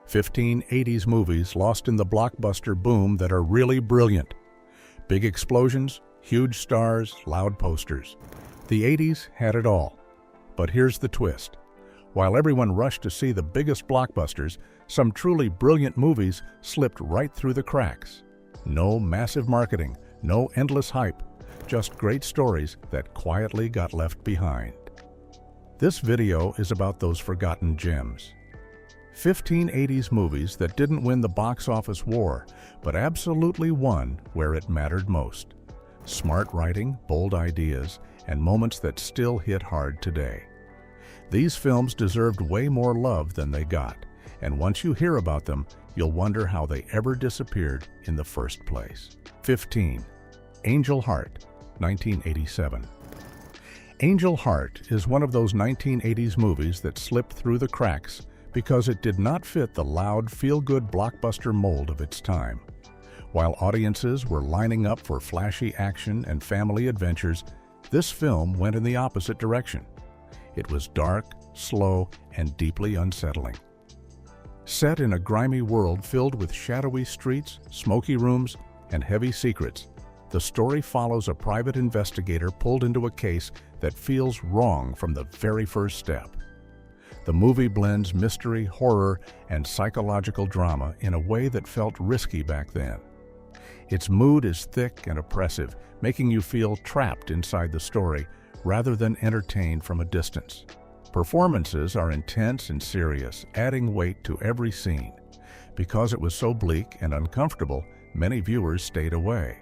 15 80s movies lost in the blockbuster boom that are really brilliant. Big explosions, huge stars, loud posters. The 80s had it all. But here's the twist. While everyone rushed to see the biggest blockbusters, some truly brilliant movies slipped right through the cracks. No massive marketing, no endless hype, just great stories that quietly got left behind. This video is about those forgotten gems. 15 80s movies that didn't win the box office war, but absolutely won where it mattered most. Smart writing, bold ideas, and moments that still hit hard today. These films deserved way more love than they got, and once you hear about them, you'll wonder how they ever disappeared in the first place. 15. Angel Heart, 1987. Angel Heart is one of those 1980s movies that slipped through the cracks because it did not fit the loud, feel-good blockbuster mold of its time. While audiences were lining up for flashy action and family adventures, this film went in the opposite direction. It was dark, slow, and deeply unsettling. Set in a grimy world filled with shadowy streets, smoky rooms, and heavy secrets, the story follows a private investigator pulled into a case that feels wrong from the very first step. The movie blends mystery, horror, and psychological drama in a way that felt risky back then. Its mood is thick and oppressive, making you feel trapped inside the story rather than entertained from a distance. Performances are intense and serious, adding weight to every scene. Because it was so bleak and uncomfortable, many viewers stayed away.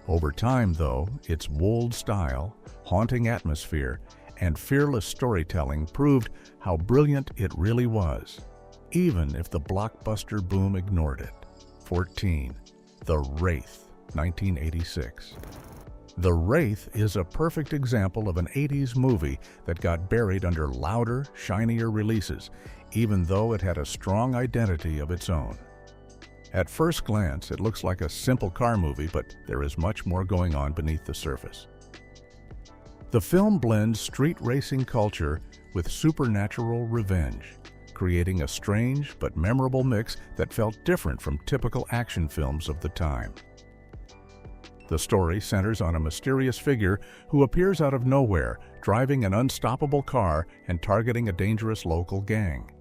Over time, though, its bold style, haunting atmosphere, and fearless storytelling proved how brilliant it really was, even if the blockbuster boom ignored it. 14. The Wraith, 1986. The Wraith is a perfect example of an 80s movie that got buried under louder, shinier releases, even though it had a strong identity of its own. At first glance, it looks like a simple car movie, but there is much more going on beneath the surface. The film blends street racing culture with supernatural revenge, creating a strange but memorable mix that felt different from typical action films of the time. The story centers on a mysterious figure who appears out of nowhere, driving an unstoppable car and targeting a dangerous local gang.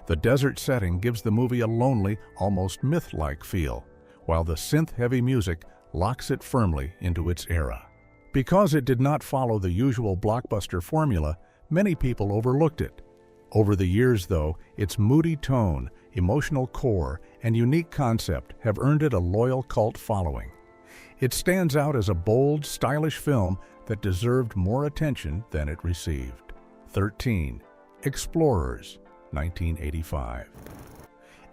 The desert setting gives the movie a lonely, almost myth-like feel, while the synth-heavy music locks it firmly into its era. Because it did not follow the usual blockbuster formula, many people overlooked it. Over the years, though, its moody tone, emotional core, and unique concept have earned it a loyal cult following. It stands out as a bold, stylish film that deserved more attention than it received. 13. Explorers, 1985.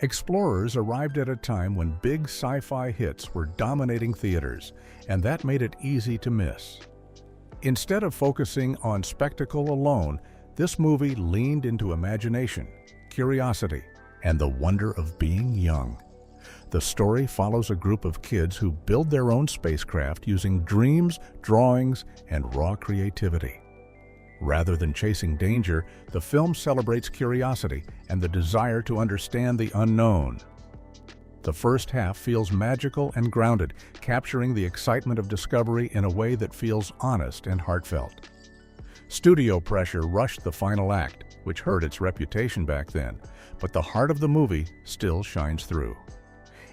Explorers arrived at a time when big sci-fi hits were dominating theaters, and that made it easy to miss. Instead of focusing on spectacle alone, this movie leaned into imagination, curiosity, and the wonder of being young. The story follows a group of kids who build their own spacecraft using dreams, drawings, and raw creativity. Rather than chasing danger, the film celebrates curiosity and the desire to understand the unknown. The first half feels magical and grounded, capturing the excitement of discovery in a way that feels honest and heartfelt. Studio pressure rushed the final act, which hurt its reputation back then, but the heart of the movie still shines through.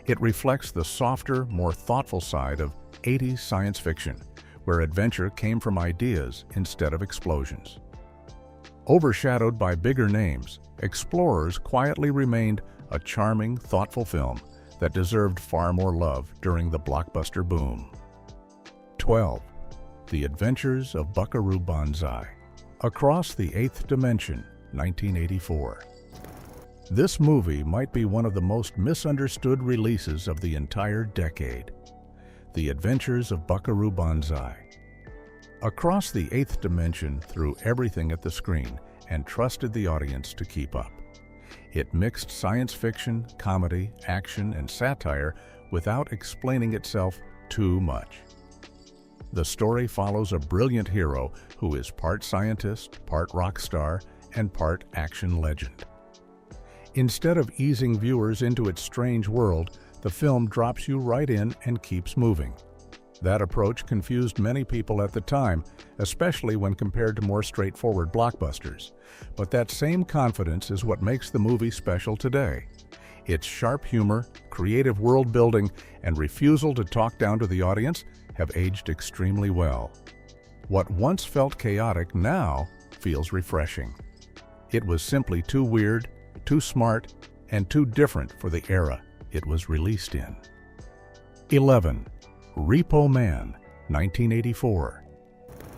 It reflects the softer, more thoughtful side of 80s science fiction, where adventure came from ideas instead of explosions. Overshadowed by bigger names, Explorers quietly remained a charming, thoughtful film that deserved far more love during the blockbuster boom. 12. The Adventures of Buckaroo Banzai. Across the Eighth Dimension, 1984. This movie might be one of the most misunderstood releases of the entire decade. The Adventures of Buckaroo Banzai. Across the Eighth Dimension threw everything at the screen and trusted the audience to keep up. It mixed science fiction, comedy, action, and satire without explaining itself too much. The story follows a brilliant hero who is part scientist, part rock star, and part action legend. Instead of easing viewers into its strange world, the film drops you right in and keeps moving. That approach confused many people at the time, especially when compared to more straightforward blockbusters. But that same confidence is what makes the movie special today. Its sharp humor, creative world building, and refusal to talk down to the audience have aged extremely well. What once felt chaotic now feels refreshing. It was simply too weird, too smart, and too different for the era it was released in. 11. Repo Man, 1984.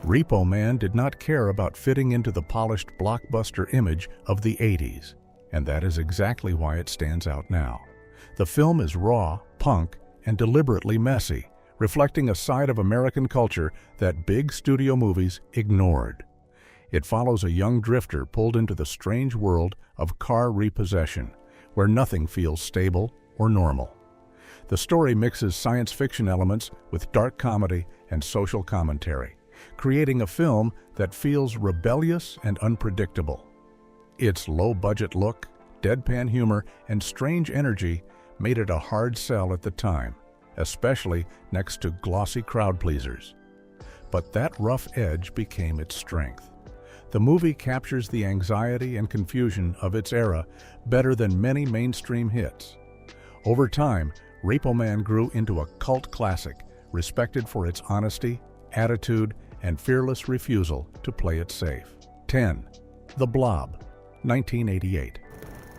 Repo Man did not care about fitting into the polished blockbuster image of the 80s, and that is exactly why it stands out now. The film is raw, punk, and deliberately messy, reflecting a side of American culture that big studio movies ignored. It follows a young drifter pulled into the strange world of car repossession, where nothing feels stable or normal. The story mixes science fiction elements with dark comedy and social commentary, creating a film that feels rebellious and unpredictable. Its low-budget look, deadpan humor, and strange energy made it a hard sell at the time, especially next to glossy crowd pleasers. But that rough edge became its strength. The movie captures the anxiety and confusion of its era better than many mainstream hits. Over time, Repo Man grew into a cult classic, respected for its honesty, attitude, and fearless refusal to play it safe. 10. The Blob, 1988.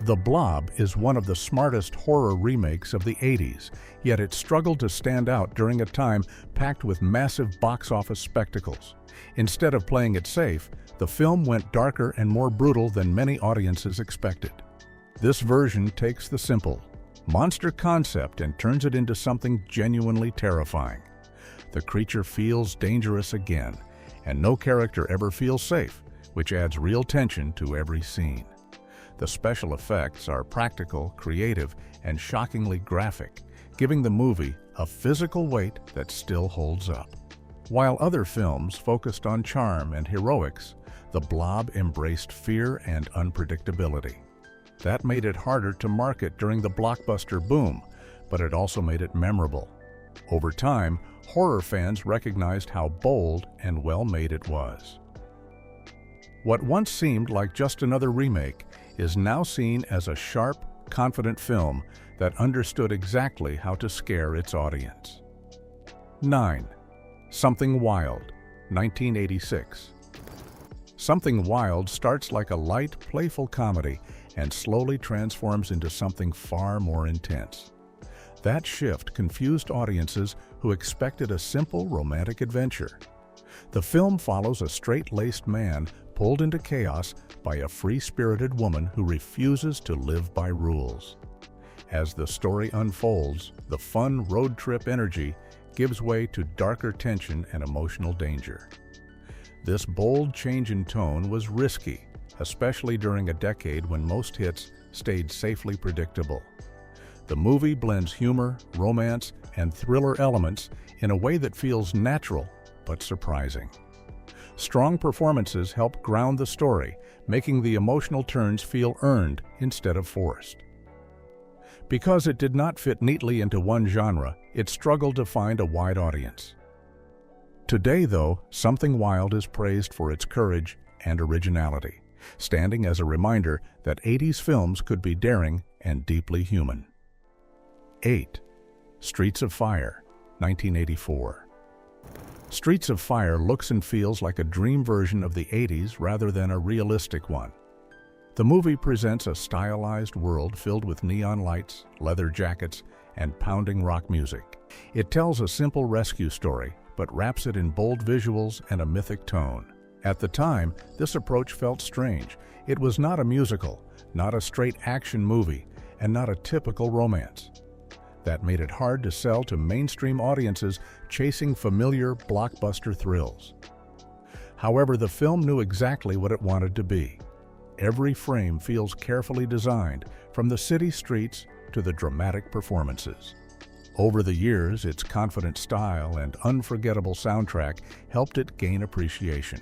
The Blob is one of the smartest horror remakes of the 80s, yet it struggled to stand out during a time packed with massive box office spectacles. Instead of playing it safe, the film went darker and more brutal than many audiences expected. This version takes the simple monster concept and turns it into something genuinely terrifying. The creature feels dangerous again, and no character ever feels safe, which adds real tension to every scene. The special effects are practical, creative, and shockingly graphic, giving the movie a physical weight that still holds up. While other films focused on charm and heroics, The Blob embraced fear and unpredictability. That made it harder to market during the blockbuster boom, but it also made it memorable. Over time, horror fans recognized how bold and well-made it was. What once seemed like just another remake is now seen as a sharp, confident film that understood exactly how to scare its audience. 9. Something Wild, 1986. Something Wild starts like a light, playful comedy and slowly transforms into something far more intense. That shift confused audiences who expected a simple romantic adventure. The film follows a straight-laced man pulled into chaos by a free-spirited woman who refuses to live by rules. As the story unfolds, the fun road trip energy gives way to darker tension and emotional danger. This bold change in tone was risky, especially during a decade when most hits stayed safely predictable. The movie blends humor, romance, and thriller elements in a way that feels natural but surprising. Strong performances help ground the story, making the emotional turns feel earned instead of forced. Because it did not fit neatly into one genre, it struggled to find a wide audience. Today, though, Something Wild is praised for its courage and originality, standing as a reminder that 80s films could be daring and deeply human. 8. Streets of Fire, 1984. Streets of Fire looks and feels like a dream version of the 80s rather than a realistic one. The movie presents a stylized world filled with neon lights, leather jackets, and pounding rock music. It tells a simple rescue story, but wraps it in bold visuals and a mythic tone. At the time, this approach felt strange. It was not a musical, not a straight action movie, and not a typical romance. That made it hard to sell to mainstream audiences chasing familiar blockbuster thrills. However, the film knew exactly what it wanted to be. Every frame feels carefully designed, from the city streets to the dramatic performances. Over the years, its confident style and unforgettable soundtrack helped it gain appreciation.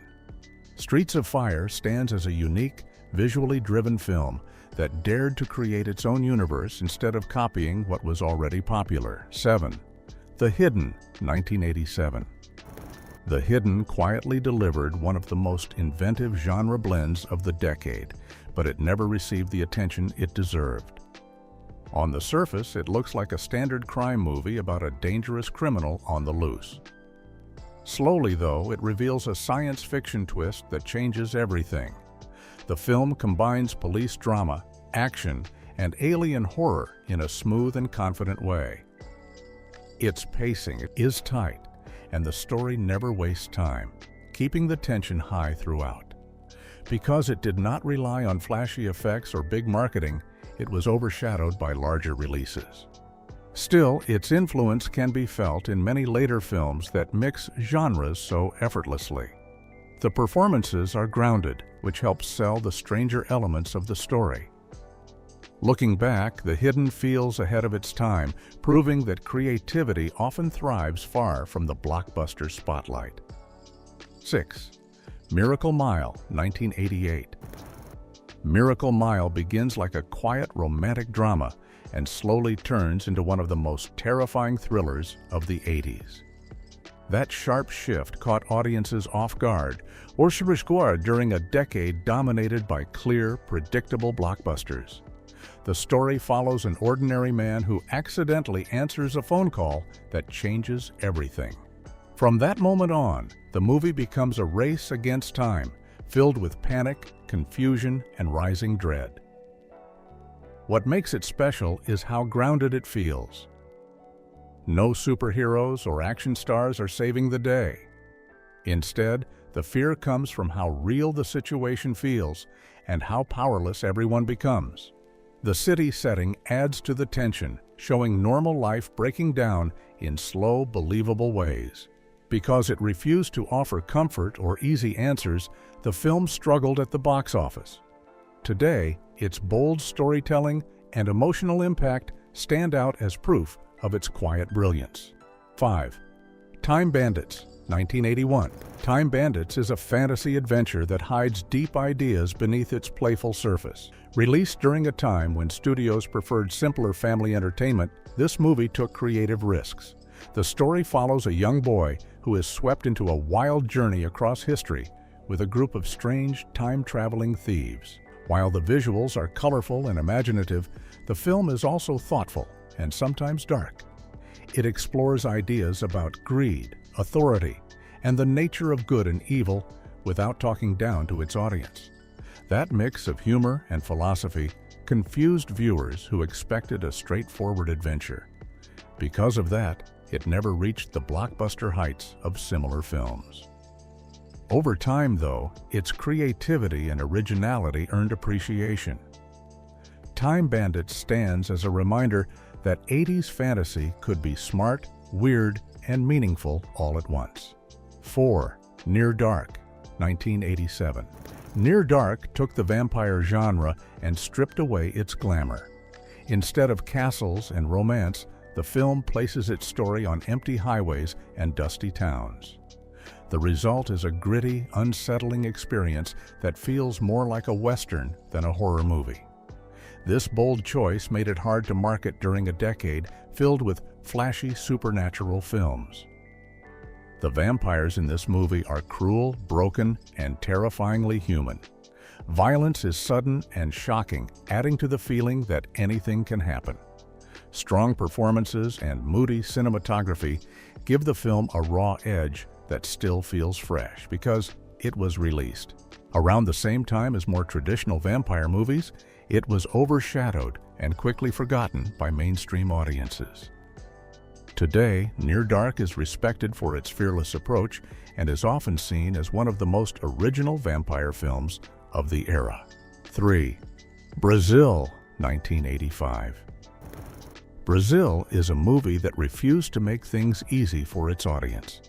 Streets of Fire stands as a unique, visually driven film that dared to create its own universe instead of copying what was already popular. 7. The Hidden, 1987. The Hidden quietly delivered one of the most inventive genre blends of the decade, but it never received the attention it deserved. On the surface, it looks like a standard crime movie about a dangerous criminal on the loose. Slowly, though, it reveals a science fiction twist that changes everything. The film combines police drama, action, and alien horror in a smooth and confident way. Its pacing is tight, and the story never wastes time, keeping the tension high throughout. Because it did not rely on flashy effects or big marketing, it was overshadowed by larger releases. Still, its influence can be felt in many later films that mix genres so effortlessly. The performances are grounded, which helps sell the stranger elements of the story. Looking back, The Hidden feels ahead of its time, proving that creativity often thrives far from the blockbuster spotlight. 6. Miracle Mile, 1988. Miracle Mile begins like a quiet romantic drama and slowly turns into one of the most terrifying thrillers of the 80s. That sharp shift caught audiences off guard, or during a decade dominated by clear, predictable blockbusters. The story follows an ordinary man who accidentally answers a phone call that changes everything. From that moment on, the movie becomes a race against time, filled with panic, confusion, and rising dread. What makes it special is how grounded it feels. No superheroes or action stars are saving the day. Instead, the fear comes from how real the situation feels and how powerless everyone becomes. The city setting adds to the tension, showing normal life breaking down in slow, believable ways. Because it refused to offer comfort or easy answers, the film struggled at the box office. Today, its bold storytelling and emotional impact stand out as proof of its quiet brilliance. 5. Time Bandits, 1981. Time Bandits is a fantasy adventure that hides deep ideas beneath its playful surface. Released during a time when studios preferred simpler family entertainment, this movie took creative risks. The story follows a young boy who is swept into a wild journey across history with a group of strange, time-traveling thieves. While the visuals are colorful and imaginative, the film is also thoughtful and sometimes dark. It explores ideas about greed, authority, and the nature of good and evil without talking down to its audience. That mix of humor and philosophy confused viewers who expected a straightforward adventure. Because of that, it never reached the blockbuster heights of similar films. Over time, though, its creativity and originality earned appreciation. Time Bandits stands as a reminder that 80s fantasy could be smart, weird, and meaningful all at once. 4. Near Dark, 1987. Near Dark took the vampire genre and stripped away its glamour. Instead of castles and romance, the film places its story on empty highways and dusty towns. The result is a gritty, unsettling experience that feels more like a Western than a horror movie. This bold choice made it hard to market during a decade filled with flashy supernatural films. The vampires in this movie are cruel, broken, and terrifyingly human. Violence is sudden and shocking, adding to the feeling that anything can happen. Strong performances and moody cinematography give the film a raw edge that still feels fresh because it was released around the same time as more traditional vampire movies. It was overshadowed and quickly forgotten by mainstream audiences. Today, Near Dark is respected for its fearless approach and is often seen as one of the most original vampire films of the era. 3. Brazil, 1985. Brazil is a movie that refused to make things easy for its audience.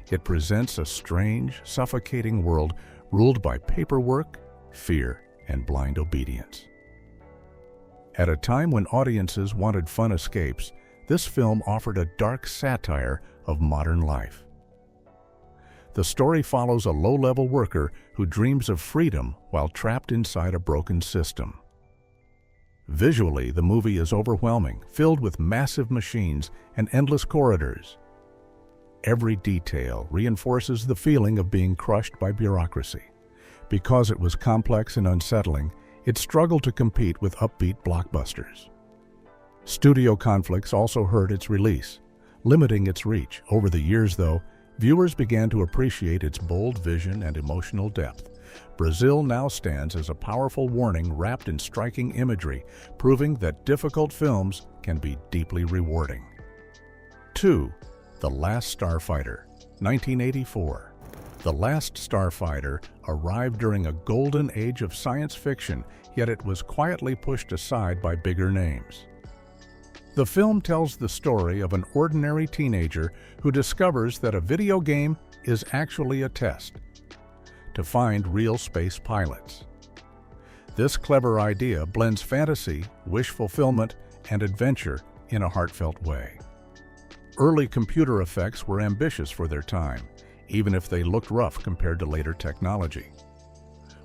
It presents a strange, suffocating world ruled by paperwork, fear, and blind obedience. At a time when audiences wanted fun escapes, this film offered a dark satire of modern life. The story follows a low-level worker who dreams of freedom while trapped inside a broken system. Visually, the movie is overwhelming, filled with massive machines and endless corridors. Every detail reinforces the feeling of being crushed by bureaucracy. Because it was complex and unsettling, it struggled to compete with upbeat blockbusters. Studio conflicts also hurt its release, limiting its reach. Over the years, though, viewers began to appreciate its bold vision and emotional depth. Brazil now stands as a powerful warning wrapped in striking imagery, proving that difficult films can be deeply rewarding. 2. The Last Starfighter, 1984. The Last Starfighter arrived during a golden age of science fiction, yet it was quietly pushed aside by bigger names. The film tells the story of an ordinary teenager who discovers that a video game is actually a test to find real space pilots. This clever idea blends fantasy, wish fulfillment, and adventure in a heartfelt way. Early computer effects were ambitious for their time, even if they looked rough compared to later technology.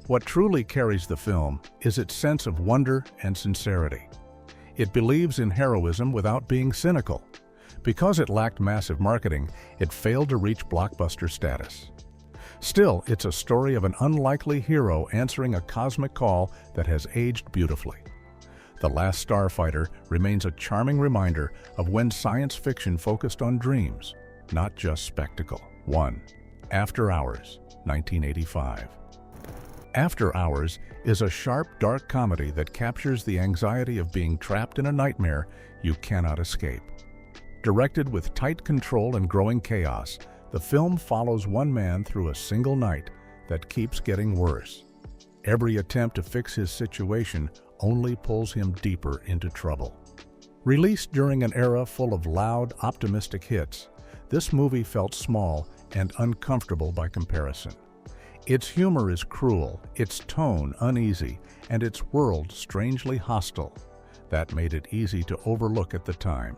What truly carries the film is its sense of wonder and sincerity. It believes in heroism without being cynical. Because it lacked massive marketing, it failed to reach blockbuster status. Still, it's a story of an unlikely hero answering a cosmic call that has aged beautifully. The Last Starfighter remains a charming reminder of when science fiction focused on dreams, not just spectacle. 1. After Hours, 1985. After Hours is a sharp, dark comedy that captures the anxiety of being trapped in a nightmare you cannot escape. Directed with tight control and growing chaos, the film follows one man through a single night that keeps getting worse. Every attempt to fix his situation only pulls him deeper into trouble. Released during an era full of loud, optimistic hits, this movie felt small and uncomfortable by comparison. Its humor is cruel, its tone uneasy, and its world strangely hostile. That made it easy to overlook at the time.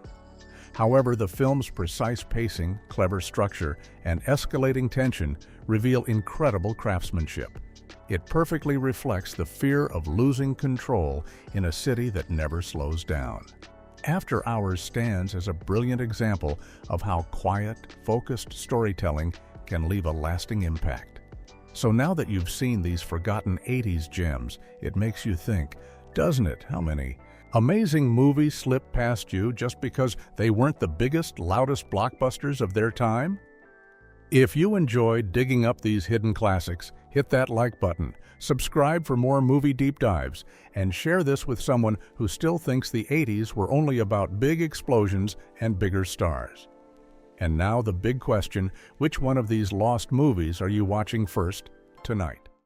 However, the film's precise pacing, clever structure, and escalating tension reveal incredible craftsmanship. It perfectly reflects the fear of losing control in a city that never slows down. After Hours stands as a brilliant example of how quiet, focused storytelling can leave a lasting impact. So now that you've seen these forgotten 80s gems, it makes you think, doesn't it, how many amazing movies slipped past you just because they weren't the biggest, loudest blockbusters of their time? If you enjoyed digging up these hidden classics, hit that like button, subscribe for more movie deep dives, and share this with someone who still thinks the 80s were only about big explosions and bigger stars. And now the big question, which one of these lost movies are you watching first tonight?